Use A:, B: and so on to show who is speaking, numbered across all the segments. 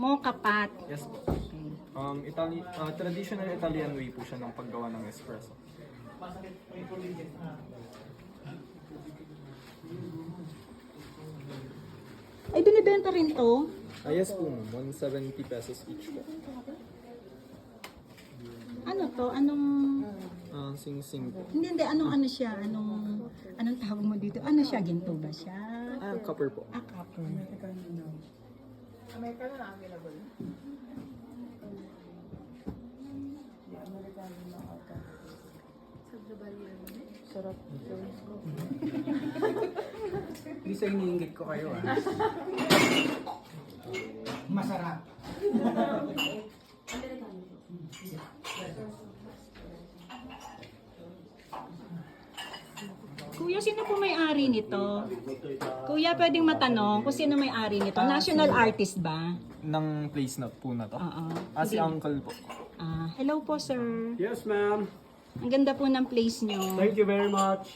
A: Mocha pot.
B: Yes po. Traditional Italian way po siya ng paggawa ng espresso.
A: Ay, binibenta rin to?
B: Yes po, 170 pesos each po.
A: Ano to? Anong...
B: Sing-sing po.
A: Hindi, ano siya? Anong tawag mo dito? Ano siya? Ginto ba siya?
B: Copper po.
A: Copper.
C: Amerikano na available. Sarap.
D: Hindi sa iniinggit ko kayo Masarap.
A: Kuya, sino po may-ari nito? Kuya, pwedeng matanong kung sino may-ari nito? National artist ba?
B: Ng place na po na to.
A: Oo.
B: Si Uncle po.
A: Hello po, sir.
E: Yes, ma'am.
A: Ang ganda po ng place nyo.
E: Thank you very much.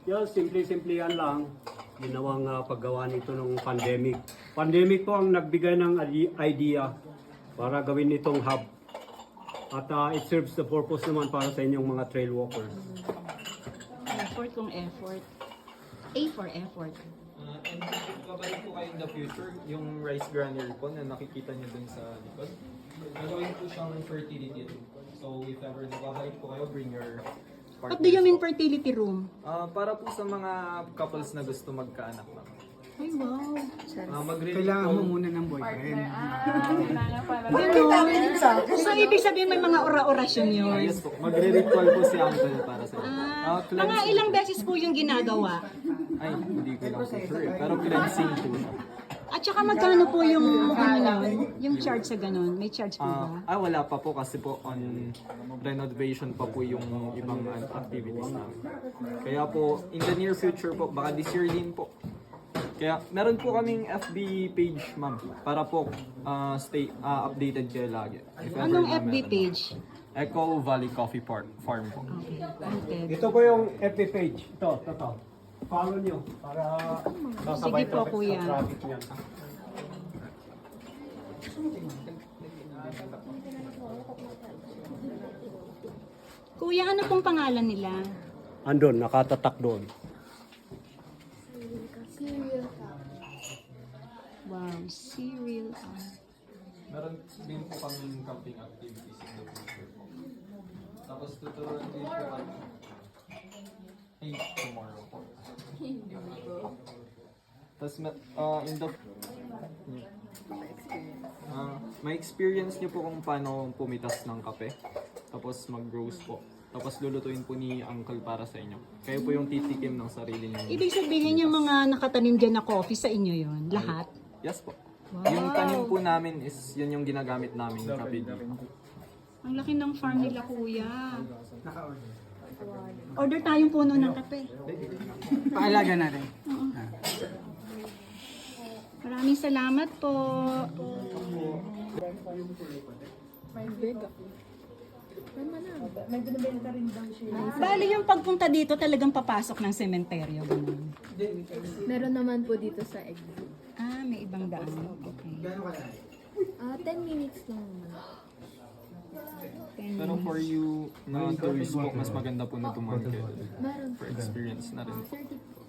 E: Yes, simple yan lang. Ginawang paggawa nito ng pandemic. Pandemic po ang nagbigay ng idea para gawin itong hub. At it serves the purpose naman para sa inyong mga trail walkers.
A: Effort kung effort. A for effort.
B: And babalik po kayo in the future, yung rice granary po na nakikita niyo dun sa likod. Gagawin po siyang fertility room. So if ever nababalik po kayo, bring your partners.
A: What do you mean fertility room?
B: Para po sa mga couples na gusto magkaanak lang.
A: Ay, wow.
D: Kailangan mo muna ng boyfriend.
C: Kailangan para.
A: So, ibig sabihin may mga ora-orasyon yun.
B: Yes po, magre-ritual po si Uncle para sa inyo.
A: Mga ilang beses po yung ginagawa.
B: Ay, hindi ko lang po sure. Pero cleansing po siya.
A: At saka magkano po yung yung charge sa ganun? May charge po ba?
B: Wala pa po kasi po on renovation pa po yung ibang activities namin. Kaya po, in the near future po, baka this year din po. Kaya meron po kaming FB page, ma'am, para po stay updated kayo lagi. If ever
A: Anong
B: na
A: FB
B: meron.
A: page?
B: Echo Valley Coffee Farm po.
A: Okay, noted.
E: Ito po yung FB page. Ito. Follow nyo para
A: Sige po, kuya.
E: traffic niyan.
A: Kuya, ano pong pangalan nila?
E: Andun, nakatatak doon.
A: Wow, cereal.
B: Meron din po kaming camping activities in the future po. Tapos tuturuan din po kami. Ay, tomorrow po. Tapos in the may experience niyo po kung paano pumitas ng kape. Tapos mag-roast po. Tapos lulutuin po ni Uncle para sa inyo. Kayo po yung titikim ng sarili niyo.
A: Ibig sabihin yung mga nakatanim dyan na coffee sa inyo yon lahat?
B: Yes po.
A: Wow.
B: Yung tanim po namin is yun yung ginagamit namin kape dito.
A: Ang laki ng farm nila, kuya. Order tayong puno ng kape.
D: Paalaga natin.
A: Maraming salamat po.
C: May big ako. May binibenta rin daw siya.
A: Bali yung pagpunta dito talagang papasok ng sementeryo. Ganun.
F: Meron naman po dito sa exit.
A: May ibang daan. Okay.
F: 10 minutes lang naman.
B: Pero for you na tourist po, mas maganda po na dumaan kayo.
F: Meron
B: For experience na rin.
F: 30 po.